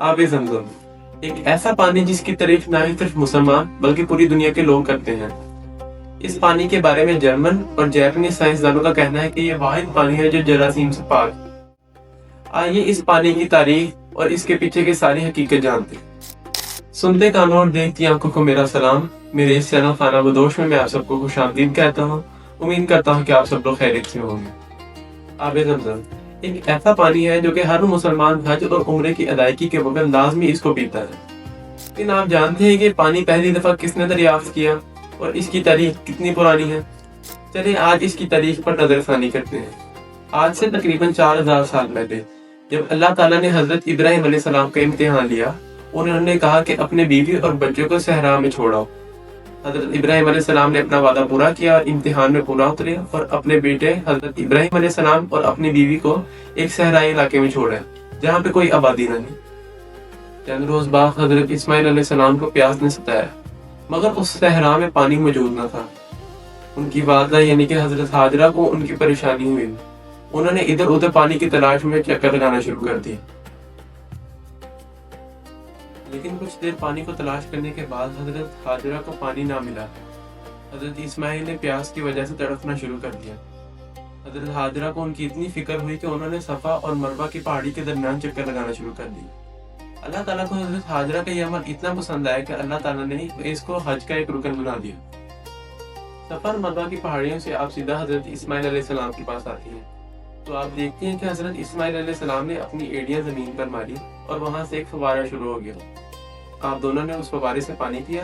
आब ज़मज़म, एक ऐसा पानी जिसकी तारीफ ना ही सिर्फ मुसलमान बल्कि पूरी दुनिया के लोग करते हैं। इस पानी के बारे में जर्मन और जापानी साइंसदानों का कहना है कि ये वाहिद पानी है जो जरासीम से पाक है। आइए इस पानी की तारीफ और इसके पीछे की सारी हकीकत जानते हैं। सुनते कानों और देखती आंखों को मेरा सलाम। मेरे इस चैनल खाना बदोश में मैं आप सबको खुशामदीद कहता हूँ। उम्मीद करता हूँ कि आप सब लोग खैरियत से होंगे। आब ज़मज़म एक ऐसा पानी है जो कि हर मुसलमान हज और उम्रे की अदायगी के वक्त लाजमी इसको पीता है। लेकिन आप जानते हैं कि पानी पहली दफा किसने दरियाफ्त किया और इसकी तारीख कितनी पुरानी है? चलिए आज इसकी तारीख पर नजरसानी करते हैं। आज से तकरीबन 4000 साल पहले जब अल्लाह ताला ने हजरत इब्राहिम अलैहिस्सलाम का इम्तिहान लिया, उन्होंने कहा कि अपने बीवी और बच्चों को सहरा में छोड़ाओ। हजरत इब्राहिम अलैहिस्सलाम ने अपना वादा पूरा किया और इम्तिहान में पूरा उतरे और अपने बेटे हजरत इब्राहिम अलैहिस्सलाम और अपनी बीवी को एक सहराई इलाके में छोड़ा जहाँ पे कोई आबादी नहीं। चंद रोज बाद हजरत इस्माइल अलैहिस्सलाम को प्यास ने सताया, मगर उस सहरा में पानी मौजूद न था। उनकी वालदा यानी कि हजरत हाजरा को उनकी परेशानी हुई। उन्होंने इधर उधर पानी की तलाश में चक्कर लगाना शुरू कर दिया, लेकिन कुछ देर पानी को तलाश करने के बाद हजरत हाजरा को पानी ना मिला। हजरत इस्माइल ने प्यास की वजह से तड़पना शुरू कर दिया। हजरत हाजरा को उनकी इतनी फिक्र हुई कि उन्होंने सफा और मरवा की पहाड़ी के दरमियान चक्कर लगाना शुरू कर दिया। अल्लाह ताला को हजरत हाजरा का यह अमल इतना पसंद आया कि अल्लाह ताला ने इसको हज का एक रुकन बना दिया। सफा और मरवा की पहाड़ियों से आप सीधा हजरत इस्माइल अलैहिस्सलाम के पास आती हैं। तो आप देखते हैं कि हजरत इस्माइल अलैहिस्सलाम ने अपनी एड़ियां जमीन पर मारी और वहां से एक फवारा शुरू हो गया। आप दोनों ने उस फवारे से पानी पिया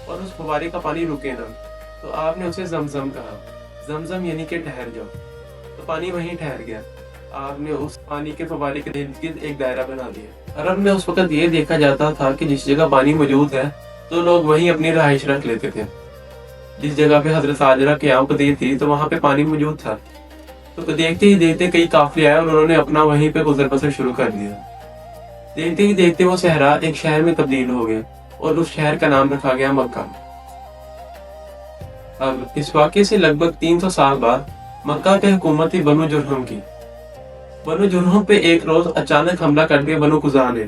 और उस फवारे का पानी रुके ना, तो आपने उसे जमजम कहा। जमजम यानी कि ठहर जाओ, तो पानी वहीं ठहर गया। आपने उस पानी के फवारे के इर्द गिर्द एक दायरा बना दिया। अरब में उस वक्त ये देखा जाता था कि जिस जगह पानी मौजूद है तो लोग वहीं अपनी रहाइश रख लेते थे। जिस जगह पे हजरत हाजरा की आमकदीर थी तो वहां पे पानी मौजूद था। तो देखते ही देखते कई काफिले आए और उन्होंने अपना वहीं पे गुजर बसर शुरू कर दिया। देखते ही देखते वो सहरा एक शहर में तब्दील हो गया और उस शहर का नाम रखा गया मक्का। अब इस वाक़े से लगभग 300 साल बाद मक्का पे हुकूमत थी बनु जुरहम की। बनु जुरहम पे एक रोज अचानक हमला कर दिया बनु कुज़ा ने।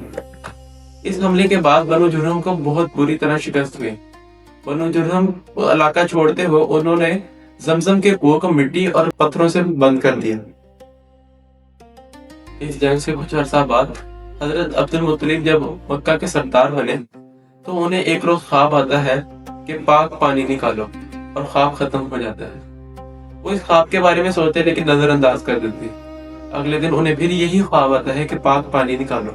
इस हमले के बाद बनु जुरहम को बहुत बुरी तरह शिकस्त हुई। बनु जुरहम इलाका छोड़ते हुए उन्होंने जमजम के कुओं को मिट्टी और पत्थरों से बंद कर दिया। इस जंग से कुछ अरसा बाद हजरत अब्दुल मुत्तलिब जब मक्का के सरदार बने तो उन्हें एक रोज ख्वाब आता है कि पाक पानी निकालो, और ख्वाब खत्म हो जाता है। वो इस ख्वाब के बारे में सोचते लेकिन नजरअंदाज कर देते। अगले दिन उन्हें फिर यही ख्वाब आता है कि पाक पानी निकालो।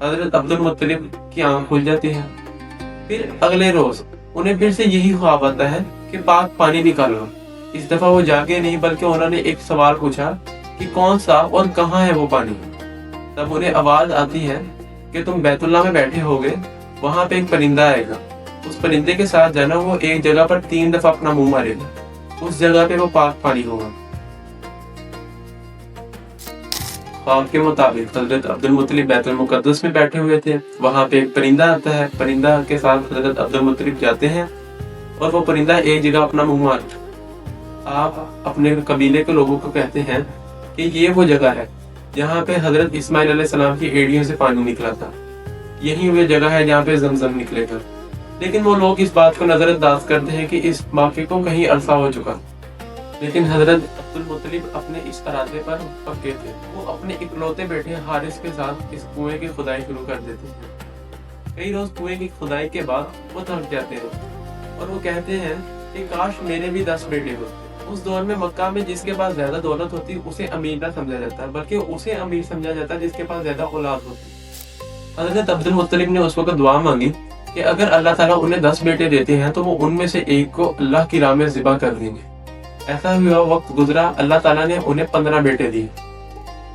हजरत अब्दुल मुत्तलिब की आंख खुल जाती है। फिर अगले रोज उन्हें फिर से यही ख्वाब आता है कि पाक पानी निकालो। इस दफा वो जागे नहीं बल्कि उन्होंने एक सवाल पूछा कि कौन सा और कहाँ है वो पानी। तब उन्हें आवाज आती है कि तुम बैतुल्लाह में बैठे होगे, वहां पे एक परिंदा आएगा, उस परिंदे के साथ जाना, वो एक जगह पर 3 दफा अपना मुंह मारेगा, उस जगह पे वो पाक पानी होगा। ख्वाब के मुताबिक हजरत अब्दुल मुत्तलिब बैतुल मुकद्दस में बैठे हुए थे। वहां पे एक परिंदा आता है। परिंदा के साथ हजरत अब्दुल मुत्तलिब जाते हैं और वो परिंदा एक जगह अपना मुंह मारता। आप अपने कबीले के लोगों को कहते हैं कि ये वो जगह है जहाँ पे हजरत इस्माइल अलैहिस्सलाम की एड़ियों से पानी निकला था। यही वो जगह है जहाँ पे जमजम निकलेगा। लेकिन वो लोग इस बात को नजरअंदाज करते हैं कि इस वाक़े को कहीं अरसा हो चुका। लेकिन हजरत अब्दुल मुत्तलिब अपने इस इरादे पर पक्के थे। वो अपने इकलौते बेटे हारिस के साथ इस कुएं की खुदाई शुरू कर देते हैं। कई रोज कुएं की खुदाई के बाद वो थक जाते हैं और वो कहते हैं कि काश मेरे भी 10 बेटे होते। उस दौर में मक्का में जिसके पास ज्यादा दौलत होती उसे अमीर ना समझा जाता, बल्कि उसे अमीर समझा जाता जिसके पास ज्यादा औलाद होती। हजरत अब्दुल मुत्तलिब ने उस वक्त दुआ मांगी कि अगर अल्लाह ताला उन्हें 10 बेटे देते हैं तो वो उनमें से एक को अल्लाह की राह में ज़िबा कर देंगे। ऐसा हुआ, वक्त गुजरा, अल्लाह ताला ने उन्हें 15 बेटे दिए।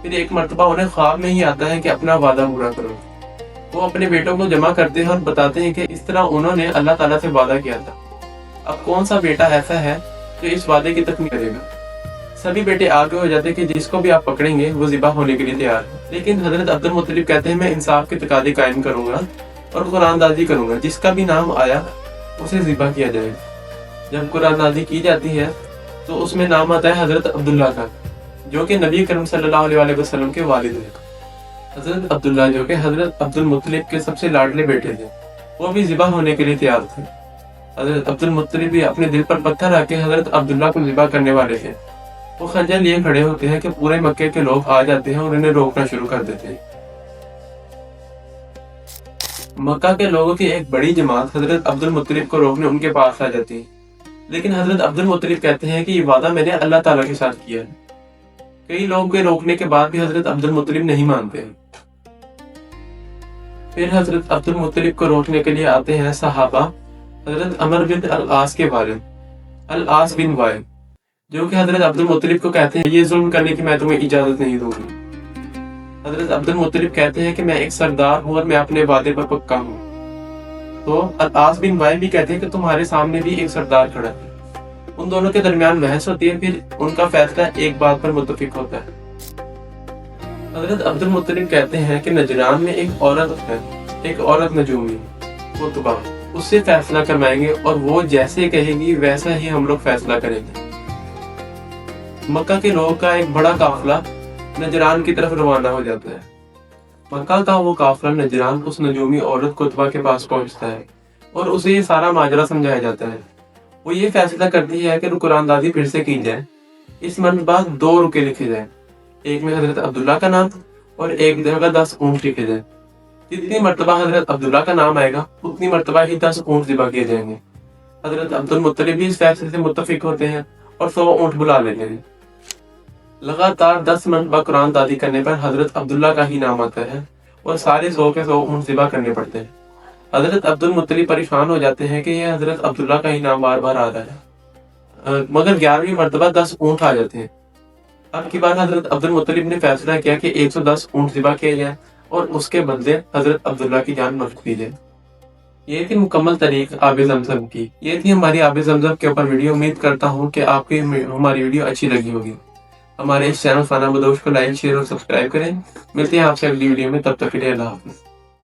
फिर एक मर्तबा उन्हें ख्वाब में ही आता है कि अपना वादा पूरा करो। वो अपने बेटों को जमा करते हैं और बताते हैं कि इस तरह उन्होंने अल्लाह ताला से वादा किया था। अब कौन सा बेटा ऐसा है जो इस वादे की तकमील करेगा? सभी बेटे आगे हो जाते कि जिसको भी आप पकड़ेंगे वो ज़िबा होने के लिए तैयार है। लेकिन हजरत अब्दुल मुत्तलिब कहते हैं मैं इंसाफ के तकादे कायम करूंगा और कुरानदाजी करूंगा, जिसका भी नाम आया उसे ज़िबा किया जाएगा। जब कुरानदाजी की जाती है तो उसमें नाम आता है हजरत अब्दुल्ला का, जो कि नबी करीम सल्लल्लाहु अलैहि वसल्लम के वालिद हैं। حضرت عبداللہ جو کہ حضرت عبد المطلب کے سب سے لاڈلے بیٹے تھے، وہ بھی ذبح ہونے کے لیے تیار تھے۔ حضرت عبد المطلب بھی اپنے دل پر پتھر رکھ کے حضرت عبداللہ کو ذبح کرنے والے تھے۔ وہ خنجر لیے کھڑے ہوتے ہیں کہ پورے مکے کے لوگ آ جاتے ہیں اور انہیں روکنا شروع کر دیتے ہیں۔ مکہ کے لوگوں کی ایک بڑی جماعت حضرت عبد المطلب کو روکنے ان کے پاس آ جاتی ہے، لیکن حضرت عبد المطلب کہتے ہیں کہ یہ وعدہ میں نے اللہ تعالیٰ کے ساتھ کیا ہے۔ کئی لوگوں کے روکنے کے بعد بھی حضرت عبد المطلب نہیں مانتے۔ پھر حضرت عبد المطلب کو روکنے کے لیے آتے ہیں صحابہ حضرت عمر بن العاص کے والد العاص بن وائل، جو کہ حضرت عبد المطلب کو کہتے ہیں یہ ظلم کرنے کی میں تمہیں اجازت نہیں دوں گی۔ حضرت عبد المطلب کہتے ہیں کہ میں ایک سردار ہوں اور میں اپنے وعدے پر پکا ہوں۔ تو العاص بن وائل بھی کہتے ہیں کہ تمہارے سامنے بھی ایک سردار کھڑا ہے۔ ان دونوں کے درمیان بحث ہوتی ہے، پھر ان کا فیصلہ ایک بات پر متفق ہوتا ہے۔ حضرت عبد المطلب کہتے ہیں کہ نجران میں ایک عورت ہے، ایک عورت نجومی قطبہ، اس سے فیصلہ کروائیں گے اور وہ جیسے کہے گی ویسا ہی ہم لوگ فیصلہ کریں گے۔ مکہ کے لوگوں کا ایک بڑا قافلہ نجران کی طرف روانہ ہو جاتا ہے۔ مکہ کا وہ قافلہ نجران اس نجومی عورت قطبہ کے پاس پہنچتا ہے اور اسے یہ سارا ماجرا سمجھایا جاتا ہے۔ وہ یہ فیصلہ کرتی ہے کہ رکن اندازی پھر سے کی جائے۔ اس مرتبہ 2 رکے لکھے جائیں، ایک میں حضرت عبداللہ کا نام اور ایک جگہ 10 اونٹ لکھے جائیں۔ جتنی مرتبہ حضرت عبداللہ کا نام آئے گا اتنی مرتبہ ہی 10 اونٹ ذبح کیے جائیں گے۔ حضرت عبد المطلب بھی اس فیصلے سے متفق ہوتے ہیں اور 100 اونٹ بلا لیتے ہیں۔ لگاتار 10 مرتبہ قرآن دادی کرنے پر حضرت عبداللہ کا ہی نام آتا ہے اور سارے 100 کے 100 اونٹ ذبح کرنے پڑتے ہیں۔ حضرت عبد المطلب پریشان ہو جاتے ہیں کہ یہ حضرت عبداللہ کا ہی نام بار بار آ رہا ہے، مگر 11ویں مرتبہ 10 اونٹ آ جاتے ہیں۔ اب کی بار حضرت عبد المطلب نے فیصلہ کیا کہ 110 اونٹ ذبح کیے جائیں اور اس کے بدلے حضرت عبداللہ کی جان بخش دی جائے۔ یہ تھی مکمل تاریخ آب زمزم کی۔ یہ تھی ہماری آب زمزم کے اوپر ویڈیو۔ امید کرتا ہوں کہ آپ کی ہماری ویڈیو اچھی لگی ہوگی۔ ہمارے اس چینل فنا بدوش کو لائک، شیئر اور سبسکرائب کریں۔ ملتے ہیں آپ سے اگلی ویڈیو میں، تب تک کے لیے اللہ حافظ۔